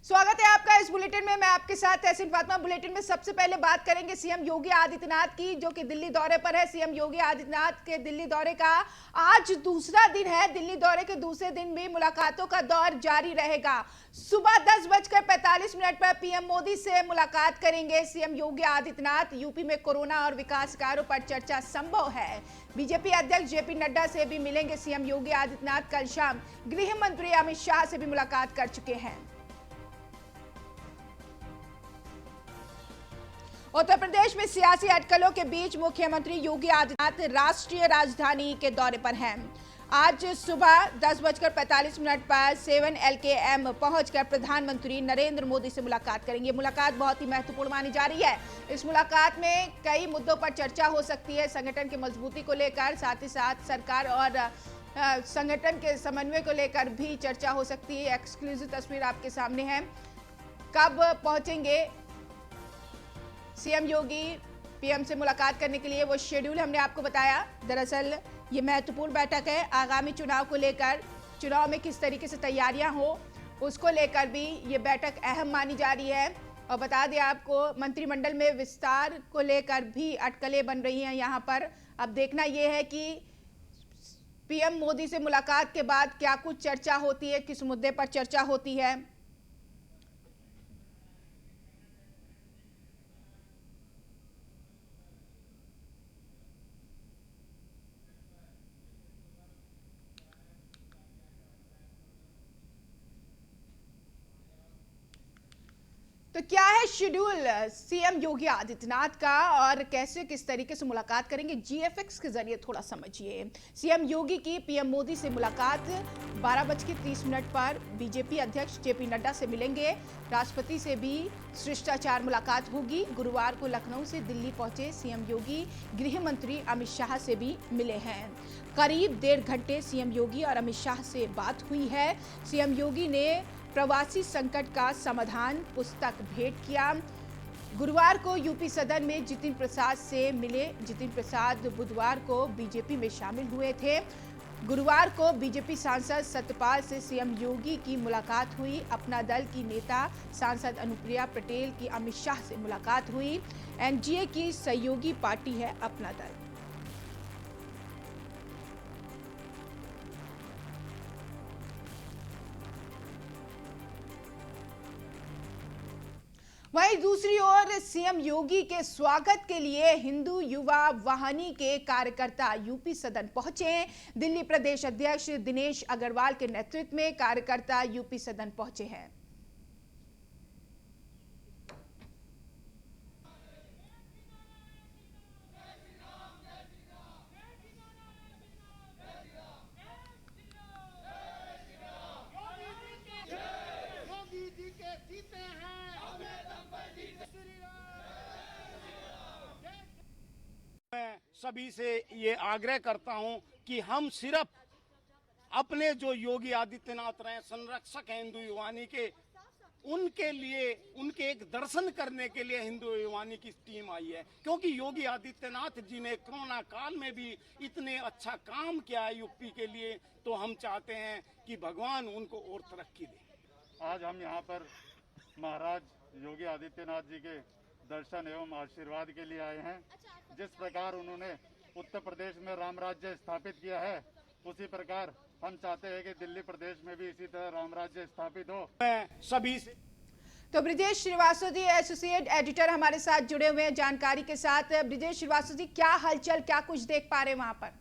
स्वागत है आपका इस बुलेटिन में। मैं आपके साथ तहसीन फातिमा। बुलेटिन में सबसे पहले बात करेंगे सीएम योगी आदित्यनाथ की, जो कि दिल्ली दौरे पर है। सीएम योगी आदित्यनाथ के दिल्ली दौरे का आज दूसरा दिन है। दिल्ली दौरे के दूसरे दिन भी मुलाकातों का दौर जारी रहेगा। सुबह 10:45 पर पीएम मोदी से मुलाकात करेंगे सीएम योगी आदित्यनाथ। यूपी में कोरोना और विकास कार्यों पर चर्चा संभव है। बीजेपी अध्यक्ष जेपी नड्डा से भी मिलेंगे सीएम योगी आदित्यनाथ। कल शाम गृह मंत्री अमित शाह से भी मुलाकात कर चुके हैं। उत्तर प्रदेश में सियासी अटकलों के बीच मुख्यमंत्री योगी आदित्यनाथ राष्ट्रीय राजधानी के दौरे पर हैं। आज सुबह 10:45 पर 7LKM पहुंचकर प्रधानमंत्री नरेंद्र मोदी से मुलाकात करेंगे। मुलाकात बहुत ही महत्वपूर्ण मानी जा रही है। इस मुलाकात में कई मुद्दों पर चर्चा हो सकती है। संगठन की मजबूती को लेकर, साथ ही साथ सरकार और संगठन के समन्वय को लेकर भी चर्चा हो सकती है। एक्सक्लूसिव तस्वीर आपके सामने है। कब पहुंचेंगे सीएम योगी पीएम से मुलाकात करने के लिए, वो शेड्यूल हमने आपको बताया। दरअसल ये महत्वपूर्ण बैठक है। आगामी चुनाव को लेकर, चुनाव में किस तरीके से तैयारियां हो उसको लेकर भी ये बैठक अहम मानी जा रही है। और बता दें आपको, मंत्रिमंडल में विस्तार को लेकर भी अटकलें बन रही हैं यहाँ पर। अब देखना यह है कि पीएम मोदी से मुलाकात के बाद क्या कुछ चर्चा होती है, किस मुद्दे पर चर्चा होती है। तो क्या है शेड्यूल सीएम योगी आदित्यनाथ का और कैसे किस तरीके से मुलाकात करेंगे, जीएफएक्स के जरिए थोड़ा समझिए। सीएम योगी की पीएम मोदी से मुलाकात 12:30 पर बीजेपी अध्यक्ष जेपी नड्डा से मिलेंगे। राष्ट्रपति से भी शिष्टाचार मुलाकात होगी। गुरुवार को लखनऊ से दिल्ली पहुंचे सीएम योगी गृह मंत्री अमित शाह से भी मिले हैं। करीब 1.5 घंटे सीएम योगी और अमित शाह से बात हुई है। सीएम योगी ने प्रवासी संकट का समाधान पुस्तक भेंट किया। गुरुवार को यूपी सदन में जितिन प्रसाद से मिले। जितिन प्रसाद बुधवार को बीजेपी में शामिल हुए थे। गुरुवार को बीजेपी सांसद सत्यपाल से सीएम योगी की मुलाकात हुई। अपना दल की नेता सांसद अनुप्रिया पटेल की अमित शाह से मुलाकात हुई। एनडीए की सहयोगी पार्टी है अपना दल। वहीं दूसरी ओर सीएम योगी के स्वागत के लिए हिंदू युवा वाहिनी के कार्यकर्ता यूपी सदन पहुंचे। दिल्ली प्रदेश अध्यक्ष दिनेश अग्रवाल के नेतृत्व में कार्यकर्ता यूपी सदन पहुंचे हैं। मैं सभी से ये आग्रह करता हूं कि हम सिर्फ अपने जो योगी आदित्यनाथ रहे संरक्षक हैं हिंदू युवानी के, उनके लिए, उनके एक दर्शन करने के लिए हिंदू युवानी की टीम आई है। क्योंकि योगी आदित्यनाथ जी ने कोरोना काल में भी इतने अच्छा काम किया है यूपी के लिए, तो हम चाहते हैं कि भगवान उनको और तरक्की दे। आज हम यहाँ पर महाराज योगी आदित्यनाथ जी के दर्शन एवं आशीर्वाद के लिए आए हैं। जिस प्रकार उन्होंने उत्तर प्रदेश में राम राज्य स्थापित किया है, उसी प्रकार हम चाहते हैं कि दिल्ली प्रदेश में भी इसी तरह राम राज्य स्थापित हो। मैं सभी से तो ब्रिजेश श्रीवास्तव जी एसोसिएट एडिटर हमारे साथ जुड़े हुए हैं जानकारी के साथ। ब्रिजेश श्रीवास्तव जी, क्या हलचल, क्या कुछ देख पा रहे हैं वहां पर?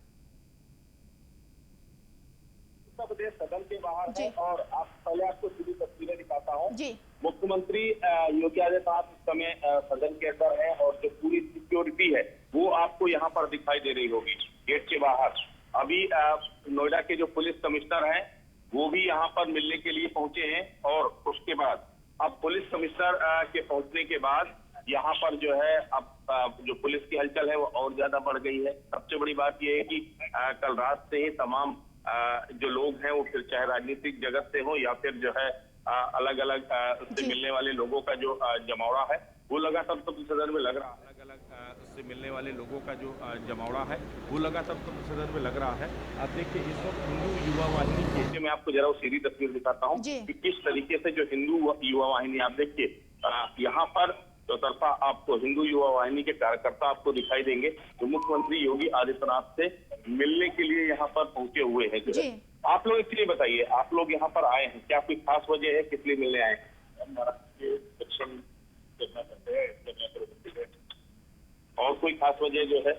उत्तर प्रदेश सदन के बाहर है और पहले आपको सीधी तस्वीरें दिखाता हूँ जी। मुख्यमंत्री योगी आदित्यनाथ इस समय सदन के अंदर है और जो पूरी सिक्योरिटी है वो आपको यहाँ पर दिखाई दे रही होगी गेट के बाहर। अभी नोएडा के जो पुलिस कमिश्नर हैं वो भी यहाँ पर मिलने के लिए पहुंचे हैं और उसके बाद अब पुलिस कमिश्नर के पहुंचने के बाद यहाँ पर जो है अब जो पुलिस की हलचल है वो और ज्यादा बढ़ गई है। सबसे बड़ी बात यह है कि कल रात से ही तमाम जो लोग हैं वो फिर चाहे राजनीतिक जगत से हो या फिर जो है अलग अलग से मिलने वाले लोगों का जो जमावड़ा है वो लगातार सदन में लग रहा है। अलग अलग से मिलने वाले लोगों का जो जमावड़ा है वो लगातार उत्तर सदन में लग रहा है। आप देखिए इस वक्त हिंदू युवा वाहिनी के मैं आपको जरा वो सीधी तस्वीर दिखाता हूँ कि किस तरीके से जो हिंदू युवा वाहिनी, आप देखिए यहाँ पर तो तरफा आपको हिंदू युवा वाहिनी के कार्यकर्ता आपको दिखाई देंगे जो मुख्यमंत्री योगी आदित्यनाथ से मिलने के लिए यहाँ पर पहुंचे हुए हैं। जो है आप लोग एक चीज बताइए, आप लोग यहाँ पर आए हैं, क्या कोई खास वजह है किस लिए मिलने आए हैं? और कोई खास वजह जो है?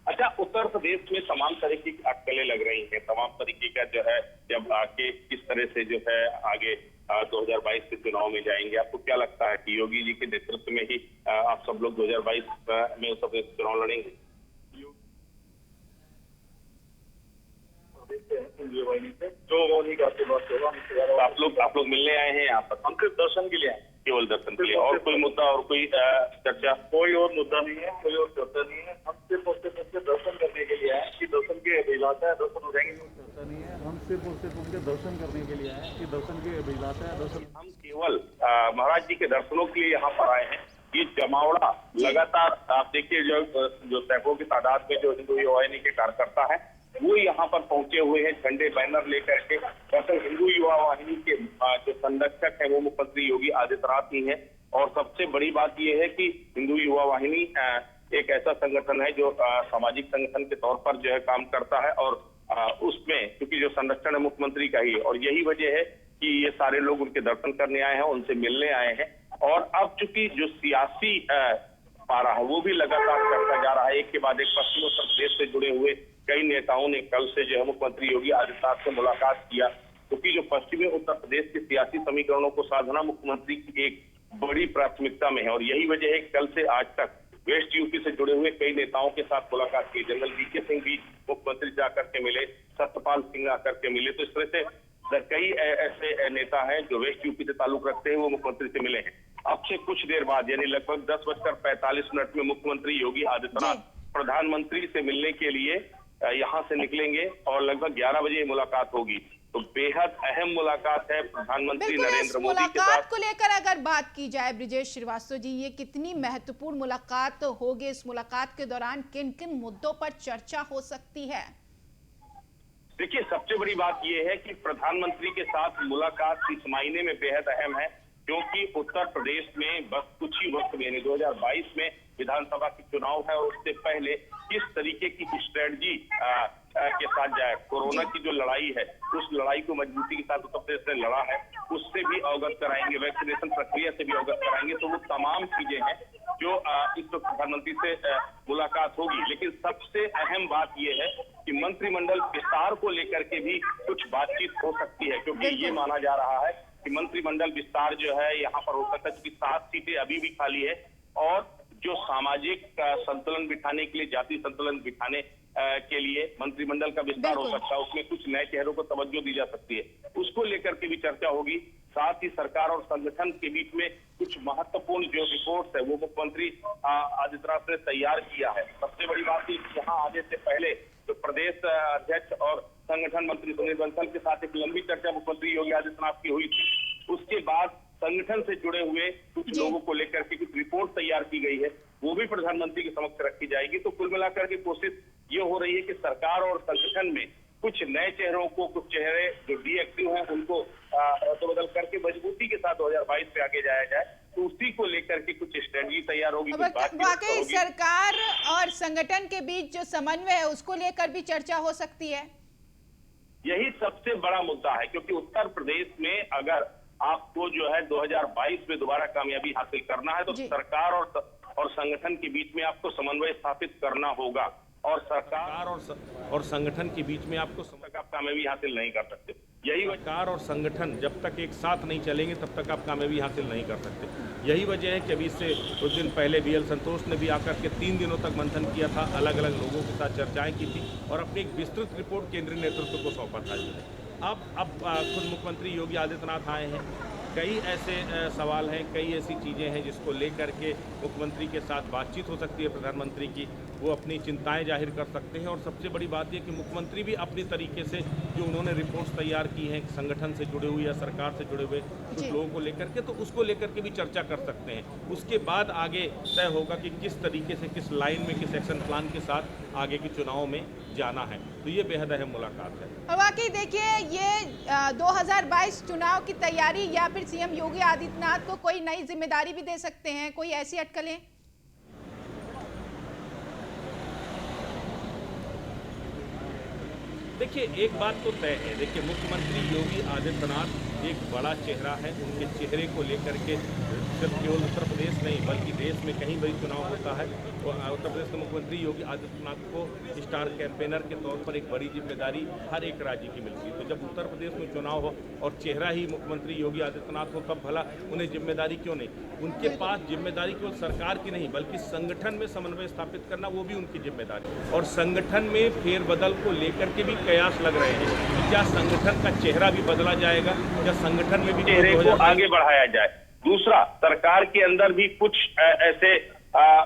अच्छा, उत्तर प्रदेश में तमाम तरीके की अटकलें लग रही हैं, तमाम तरीके का जो है जब आके किस तरह से जो है आगे 2022 के चुनाव में जाएंगे, आपको क्या लगता है कि योगी जी के नेतृत्व में ही आप सब लोग 2022 में उत्तर प्रदेश चुनाव लड़ेंगे? तो आप लोग मिलने आए हैं यहाँ पर? हम सिर्फ दर्शन के लिए आए, केवल दर्शन के लिए, और कोई मुद्दा और कोई चर्चा? कोई और मुद्दा नहीं है, कोई और चर्चा नहीं है। हम सिर्फ और सिर्फ उनके दर्शन करने के लिए आए कि दर्शन के अभिलाषा है, दर्शन हो जाएंगे। चर्चा नहीं है, हम सिर्फ और सिर्फ उनके दर्शन करने के लिए आए कि दर्शन के अभिलाषा है, दर्शन। हम केवल महाराज जी के दर्शनों के लिए यहाँ पर आए हैं। ये जमावड़ा लगातार आप देखिए जो सैकड़ों की तादाद में जो हिंदू युवा वाहिनी के कार्यकर्ता है वो यहाँ पर पहुंचे हुए हैं झंडे बैनर लेकर के। दरअसल हिंदू युवा वाहिनी के जो संरक्षक है वो मुख्यमंत्री योगी आदित्यनाथ ही है। और सबसे बड़ी बात यह है कि हिंदू युवा वाहिनी एक ऐसा संगठन है जो सामाजिक संगठन के तौर पर जो है काम करता है, और उसमें क्योंकि जो संरक्षण है मुख्यमंत्री का ही, और यही वजह है कि ये सारे लोग उनके दर्शन करने आए हैं, उनसे मिलने आए हैं। और अब चूंकि जो सियासी पारा है वो भी लगातार करता जा रहा है, एक के बाद एक पश्चिम उत्तर प्रदेश से जुड़े हुए कई नेताओं ने कल से जो है मुख्यमंत्री योगी आदित्यनाथ से मुलाकात किया, क्योंकि जो पश्चिमी उत्तर प्रदेश के सियासी समीकरणों को साधना मुख्यमंत्री की एक बड़ी प्राथमिकता में है। और यही वजह है कल से आज तक वेस्ट यूपी से जुड़े हुए कई नेताओं के साथ मुलाकात की। जनरल वीके सिंह भी मुख्यमंत्री जाकर के मिले, सत्यपाल सिंह आकर के मिले। तो इस तरह से कई ऐसे नेता हैं जो वेस्ट यूपी से ताल्लुक रखते हैं, वो मुख्यमंत्री से मिले हैं। अब से कुछ देर बाद यानी लगभग 10:45 में मुख्यमंत्री योगी आदित्यनाथ प्रधानमंत्री से मिलने के लिए यहाँ से निकलेंगे और लगभग 11 बजे मुलाकात होगी। तो बेहद अहम मुलाकात है प्रधानमंत्री नरेंद्र मोदी के साथ। मुलाकात को लेकर अगर बात की जाए ब्रिजेश श्रीवास्तव जी, ये कितनी महत्वपूर्ण मुलाकात होगी? इस मुलाकात के दौरान किन किन मुद्दों पर चर्चा हो सकती है? देखिए, सबसे बड़ी बात यह है कि प्रधानमंत्री के साथ मुलाकात इस मायने में बेहद अहम है क्योंकि उत्तर प्रदेश में बस कुछ ही वक्त में यानी 2022 में विधानसभा के चुनाव है, और उससे पहले किस तरीके की स्ट्रेटजी के साथ जाए। कोरोना की जो लड़ाई है उस लड़ाई को मजबूती के साथ उत्तर प्रदेश ने लड़ा है, उससे भी अवगत कराएंगे, वैक्सीनेशन प्रक्रिया से भी अवगत कराएंगे। तो वो तमाम चीजें हैं जो इस वक्त प्रधानमंत्री से मुलाकात होगी। लेकिन सबसे अहम बात यह है कि मंत्रिमंडल विस्तार को लेकर के भी कुछ बातचीत हो सकती है, क्योंकि ये माना जा रहा है कि मंत्रिमंडल विस्तार जो है यहाँ पर हो सकता है, क्योंकि 7 सीटें अभी भी खाली है, और जो सामाजिक संतुलन बिठाने के लिए, जाति संतुलन बिठाने के लिए मंत्रिमंडल का विस्तार हो सकता है, उसमें कुछ नए चेहरों को तवज्जो दी जा सकती है, उसको लेकर के भी चर्चा होगी। साथ ही सरकार और संगठन के बीच में कुछ महत्वपूर्ण जो रिपोर्ट है वो मुख्यमंत्री आदित्यनाथ ने तैयार किया है। सबसे बड़ी बात यहाँ आने से पहले तो प्रदेश अध्यक्ष और संगठन मंत्री सुनील बंसल के साथ एक लंबी चर्चा मुख्यमंत्री योगी आदित्यनाथ की हुई थी। उसके बाद संगठन से जुड़े हुए कुछ लोगों को लेकर के कुछ रिपोर्ट तैयार की गई है, वो भी प्रधानमंत्री के समक्ष रखी जाएगी। तो कुल मिलाकर के कोशिश ये हो रही है कि सरकार और संगठन में कुछ नए चेहरों को, कुछ चेहरे जो डीएक्टिव हैं उनको बदल करके मजबूती के साथ 2022 पे आगे जाया जाए। तो उसी को लेकर के कुछ स्ट्रेटजी तैयार होगी। वाकई सरकार और संगठन के बीच जो समन्वय है उसको लेकर भी चर्चा हो सकती है। यही सबसे बड़ा मुद्दा है, क्योंकि उत्तर प्रदेश में अगर आपको जो है 2022 में दोबारा कामयाबी हासिल करना है तो सरकार और संगठन के बीच में आपको समन्वय स्थापित करना होगा, और सरकार और संगठन के बीच में आपको आप कामयाबी हासिल नहीं कर सकते। यही सरकार और संगठन जब तक एक साथ नहीं चलेंगे तब तक आप कामयाबी हासिल नहीं कर सकते। यही वजह है कि अभी से कुछ दिन पहले बीएल संतोष ने भी आकर के 3 दिनों तक मंथन किया था, अलग अलग लोगों के साथ चर्चाएं की थी और अपनी एक विस्तृत रिपोर्ट केंद्रीय नेतृत्व को सौंपा था। अब खुद मुख्यमंत्री योगी आदित्यनाथ आए हैं, कई ऐसे सवाल हैं, कई ऐसी चीज़ें हैं जिसको लेकर के मुख्यमंत्री के साथ बातचीत हो सकती है प्रधानमंत्री की, वो अपनी चिंताएं जाहिर कर सकते हैं। और सबसे बड़ी बात ये कि मुख्यमंत्री भी अपनी तरीके से जो उन्होंने रिपोर्ट्स तैयार की हैं संगठन से जुड़े हुए या सरकार से जुड़े हुए कुछ लोगों को लेकर के, तो उसको लेकर के भी चर्चा कर सकते हैं। उसके बाद आगे तय होगा कि किस तरीके से, किस लाइन में, किस एक्शन प्लान के साथ आगे के चुनाव में जाना है। तो ये बेहद अहम मुलाकात है। और वाकई देखिए, ये 2022 चुनाव की तैयारी या फिर सीएम योगी आदित्यनाथ को कोई नई जिम्मेदारी भी दे सकते हैं, कोई ऐसी अटकलें? देखिए, एक बात तो तय है, देखिए मुख्यमंत्री योगी आदित्यनाथ एक बड़ा चेहरा है। उनके चेहरे को लेकर के सिर्फ केवल उत्तर प्रदेश नहीं बल्कि देश में कहीं भी चुनाव होता है तो उत्तर प्रदेश के मुख्यमंत्री योगी आदित्यनाथ को स्टार कैंपेनर के तौर पर एक बड़ी जिम्मेदारी हर एक राज्य की मिलती है। तो जब उत्तर प्रदेश में चुनाव हो और चेहरा ही मुख्यमंत्री योगी आदित्यनाथ हो, तब भला उन्हें जिम्मेदारी क्यों नहीं? उनके पास जिम्मेदारी केवल सरकार की नहीं बल्कि संगठन में समन्वय स्थापित करना, वो भी उनकी जिम्मेदारी है। और संगठन में फेरबदल को लेकर के भी कयास लग रहे हैं कि क्या संगठन का चेहरा भी बदला जाएगा, क्या संगठन में भी चेहरे को आगे बढ़ाया जाए। दूसरा, सरकार के अंदर भी कुछ ऐसे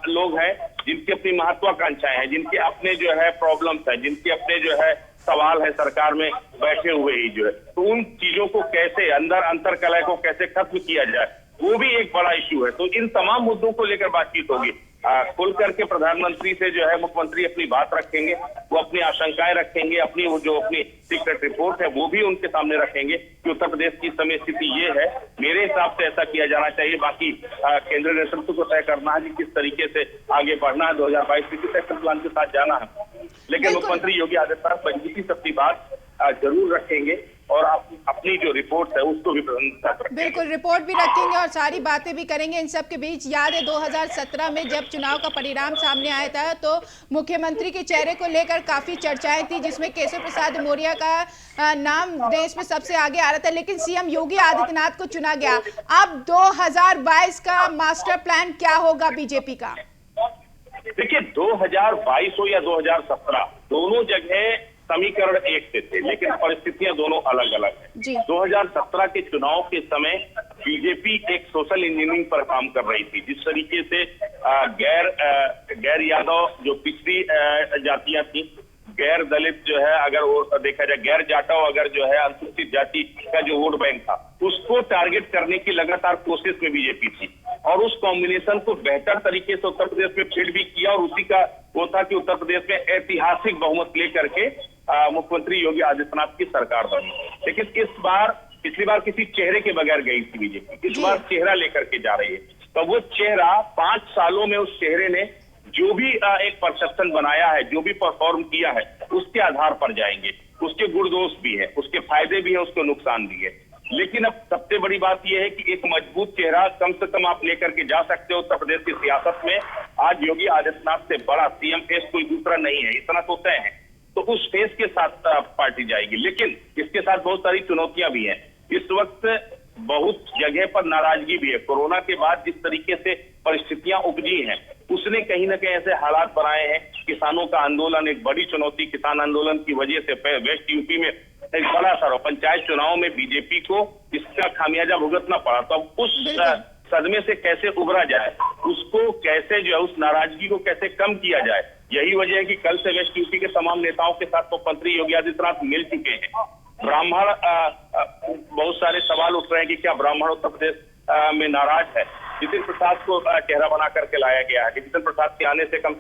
लोग हैं जिनकी अपनी महत्वाकांक्षाएं हैं, जिनके अपने जो है प्रॉब्लम्स हैं, जिनके अपने जो है सवाल है सरकार में बैठे हुए ही जो है, तो उन चीजों को कैसे अंतर कलह को कैसे खत्म किया जाए, वो भी एक बड़ा इश्यू है। तो इन तमाम मुद्दों को लेकर बातचीत होगी। खुल करके प्रधानमंत्री से जो है मुख्यमंत्री अपनी बात रखेंगे, वो अपनी आशंकाएं रखेंगे, अपनी वो जो अपनी सीक्रेट रिपोर्ट है वो भी उनके सामने रखेंगे कि उत्तर प्रदेश की समय स्थिति ये है, मेरे हिसाब से ऐसा किया जाना चाहिए। बाकी केंद्रीय नेतृत्व को तय करना है कि किस तरीके से आगे बढ़ना है, 2022 में किस एक्शन प्लान के साथ जाना है। लेकिन मुख्यमंत्री योगी आदित्यनाथ मजबूती से अपनी बात जरूर रखेंगे और अपनी जो रिपोर्ट है उसको भी बिल्कुल रिपोर्ट भी रखेंगे और सारी बातें भी करेंगे। इन सब के बीच याद है 2017 में जब चुनाव का परिणाम सामने आया था तो मुख्यमंत्री के चेहरे को लेकर काफी चर्चाएं थी, जिसमें केशव प्रसाद मौर्य का नाम देश में सबसे आगे आ रहा था, लेकिन सीएम योगी आदित्यनाथ को चुना गया। अब 2022 का मास्टर प्लान क्या होगा बीजेपी का? देखिए, 2022 हो या 2017 दोनों जगह समीकरण एक से थे, लेकिन परिस्थितियां दोनों अलग अलग हैं। 2017 के चुनाव के समय बीजेपी एक सोशल इंजीनियरिंग पर काम कर रही थी, जिस तरीके से गैर यादव जो पिछड़ी जातियां थी, गैर दलित जो है, अगर वो देखा जाए गैर जाटव अगर जो है अनुसूचित जाति का जो वोट बैंक था उसको टारगेट करने की लगातार कोशिश में बीजेपी थी और उस कॉम्बिनेशन को बेहतर तरीके से उत्तर प्रदेश में फीड भी किया और उसी का वो था कि उत्तर प्रदेश में ऐतिहासिक बहुमत लेकर के मुख्यमंत्री योगी आदित्यनाथ की सरकार बनी। लेकिन पिछली बार किसी चेहरे के बगैर गई थी बीजेपी, इस बार चेहरा लेकर के जा रही है। तो वो चेहरा 5 सालों में उस चेहरे ने जो भी एक परसेप्शन बनाया है, जो भी परफॉर्म किया है, उसके आधार पर जाएंगे। उसके गुण दोष भी है, उसके फायदे भी है, उसके नुकसान भी है। लेकिन अब सबसे बड़ी बात यह है कि एक मजबूत चेहरा कम से कम आप लेकर के जा सकते हो उत्तर प्रदेश की सियासत में। आज योगी आदित्यनाथ से बड़ा सीएम फेस कोई दूसरा नहीं है, इतना तो तय है। तो उस फेस के साथ पार्टी जाएगी, लेकिन इसके साथ बहुत सारी चुनौतियां भी हैं। इस वक्त बहुत जगह पर नाराजगी भी है। कोरोना के बाद जिस तरीके से परिस्थितियां उपजी हैं, उसने कहीं ना कहीं ऐसे हालात बनाए हैं। किसानों का आंदोलन एक बड़ी चुनौती, किसान आंदोलन की वजह से वेस्ट यूपी में एक बड़ा सा पंचायत चुनाव में बीजेपी को इसका खामियाजा भुगतना पड़ा। तो उस सदमे से कैसे उभरा जाए, उसको कैसे जो है उस नाराजगी को कैसे कम किया जाए, यही वजह है कि कल से वेस्ट यूपी के तमाम नेताओं के साथ मुख्यमंत्री योगी आदित्यनाथ मिल चुके हैं। ब्राह्मण बहुत सारे सवाल उठ रहे हैं कि क्या ब्राह्मण उत्तर प्रदेश में नाराज है। जितिन प्रसाद को चेहरा बना करके लाया गया है। जितिन प्रसाद के आने से कम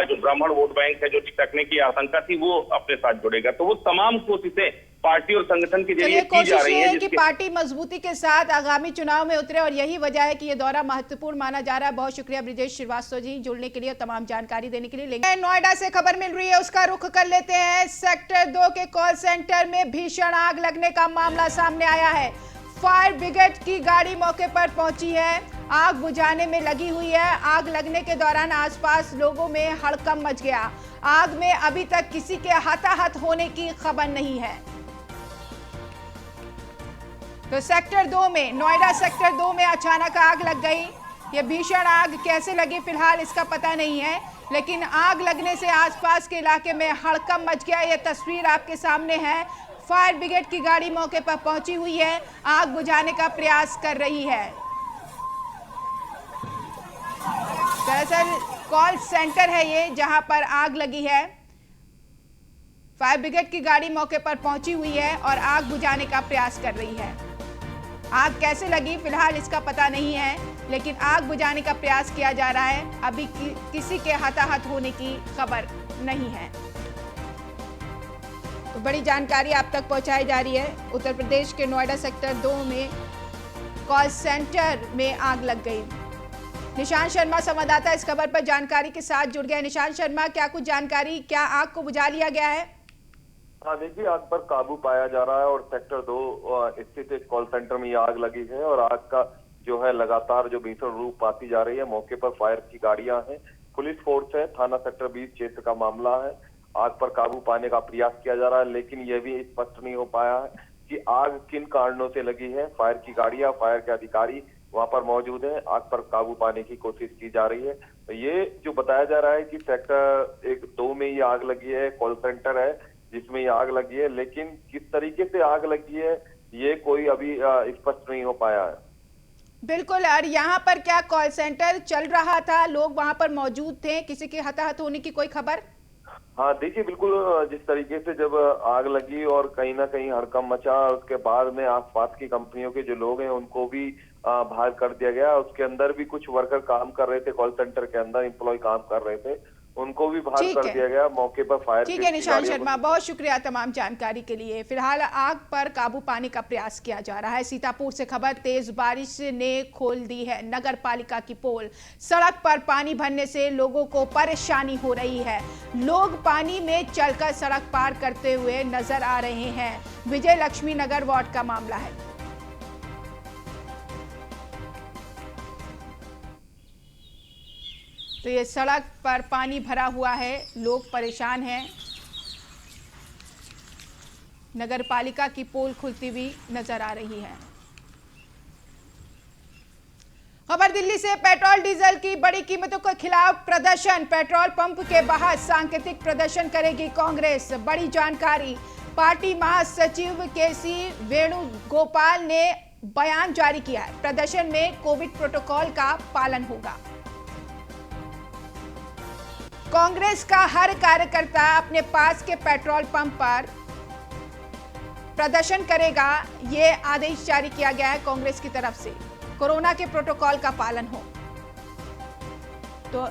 जो ब्राह्मण वोट बैंक है, जो टिकने की आशंका थी, वो अपने साथ जुड़ेगा। तो वो तमाम कोशिशें पार्टी और संगठन के जरिए की जा रही है कि पार्टी मजबूती के साथ आगामी चुनाव में उतरे और यही वजह है कि ये दौरा महत्वपूर्ण माना जा रहा है। बहुत शुक्रिया ब्रिजेश श्रीवास्तव जी जुड़ने के लिए, तमाम जानकारी देने के लिए। लेकिन नोएडा से खबर मिल रही है, उसका रुख कर लेते हैं। सेक्टर 2 के कॉल सेंटर में भीषण आग लगने का मामला सामने आया है। फायर ब्रिगेड की गाड़ी मौके पर पहुंची है, आग बुझाने में लगी हुई है। आग लगने के दौरान आसपास लोगों में हड़कंप मच गया। आग में अभी तक किसी के हताहत होने की खबर नहीं है। तो सेक्टर 2 में, नोएडा सेक्टर 2 में अचानक आग लग गई। ये भीषण आग कैसे लगी फिलहाल इसका पता नहीं है, लेकिन आग लगने से आसपास के इलाके में हड़कंप मच गया। ये तस्वीर आपके सामने है। फायर ब्रिगेड की गाड़ी मौके पर पहुंची हुई है, आग बुझाने का प्रयास कर रही है। दरअसल कॉल सेंटर है ये जहां पर आग लगी है। फायर ब्रिगेड की गाड़ी मौके पर पहुंची हुई है और आग बुझाने का प्रयास कर रही है। आग कैसे लगी फिलहाल इसका पता नहीं है, लेकिन आग बुझाने का प्रयास किया जा रहा है। अभी किसी के हताहत होने की खबर नहीं है। तो बड़ी जानकारी आप तक पहुंचाई जा रही है। उत्तर प्रदेश के नोएडा सेक्टर 2 में कॉल सेंटर में आग लग गई। निशांत शर्मा संवाददाता इस खबर पर जानकारी के साथ जुड़ गया। निशांत शर्मा, क्या कुछ जानकारी, क्या आग को बुझा लिया गया है? हाँ देखिए, आग पर काबू पाया जा रहा है और सेक्टर 2 स्थित एक कॉल सेंटर में ये आग लगी है और आग का जो है लगातार जो भीषण रूप पाती जा रही है। मौके पर फायर की गाड़ियां हैं, पुलिस फोर्स है, थाना सेक्टर 20 क्षेत्र का मामला है। आग पर काबू पाने का प्रयास किया जा रहा है, लेकिन यह भी स्पष्ट नहीं हो पाया है कि आग किन कारणों से लगी है। फायर की गाड़ियां, फायर के अधिकारी वहां पर मौजूद हैं। आग पर काबू पाने की कोशिश की जा रही है। तो ये जो बताया जा रहा है कि सेक्टर 2 में ये आग लगी है, कॉल सेंटर है जिसमें ये आग लगी है, लेकिन किस तरीके से आग लगी है ये कोई अभी स्पष्ट नहीं हो पाया है। बिल्कुल। और यहाँ पर क्या कॉल सेंटर चल रहा था, लोग वहां पर मौजूद थे, किसी के हताहत होने की कोई खबर? हाँ देखिए, बिल्कुल जिस तरीके से जब आग लगी और कहीं ना कहीं हड़कंप मचा, उसके बाद में आसपास की कंपनियों के जो लोग हैं उनको भी बाहर कर दिया गया। उसके अंदर भी कुछ वर्कर काम कर रहे थे, कॉल सेंटर के अंदर एम्प्लॉय काम कर रहे थे, उनको भी बाहर कर दिया गया। मौके पर फायर। ठीक है निशांत शर्मा, बहुत शुक्रिया तमाम जानकारी के लिए। फिलहाल आग पर काबू पाने का प्रयास किया जा रहा है। सीतापुर से खबर, तेज बारिश ने खोल दी है नगर पालिका की पोल। सड़क पर पानी भरने से लोगों को परेशानी हो रही है। लोग पानी में चलकर सड़क पार करते हुए नजर आ रहे हैं। विजय लक्ष्मी नगर वार्ड का मामला है। तो ये सड़क पर पानी भरा हुआ है, लोग परेशान हैं। नगर पालिका की पोल खुलती हुई नजर आ रही है। खबर दिल्ली से, पेट्रोल डीजल की बड़ी कीमतों के खिलाफ प्रदर्शन। पेट्रोल पंप के बाहर सांकेतिक प्रदर्शन करेगी कांग्रेस। बड़ी जानकारी, पार्टी महासचिव केसी वेणुगोपाल ने बयान जारी किया है। प्रदर्शन में कोविड प्रोटोकॉल का पालन होगा। कांग्रेस का हर कार्यकर्ता अपने पास के पेट्रोल पंप पर प्रदर्शन करेगा, ये आदेश जारी किया गया है कांग्रेस की तरफ से। कोरोना के प्रोटोकॉल का पालन हो। तो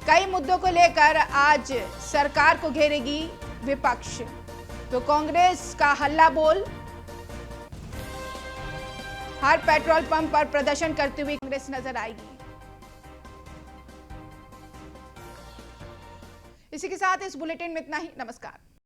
कई मुद्दों को लेकर आज सरकार को घेरेगी विपक्ष। तो कांग्रेस का हल्ला बोल, हर पेट्रोल पंप पर प्रदर्शन करती हुई कांग्रेस नजर आएगी। इसी के साथ इस बुलेटिन में इतना ही। नमस्कार।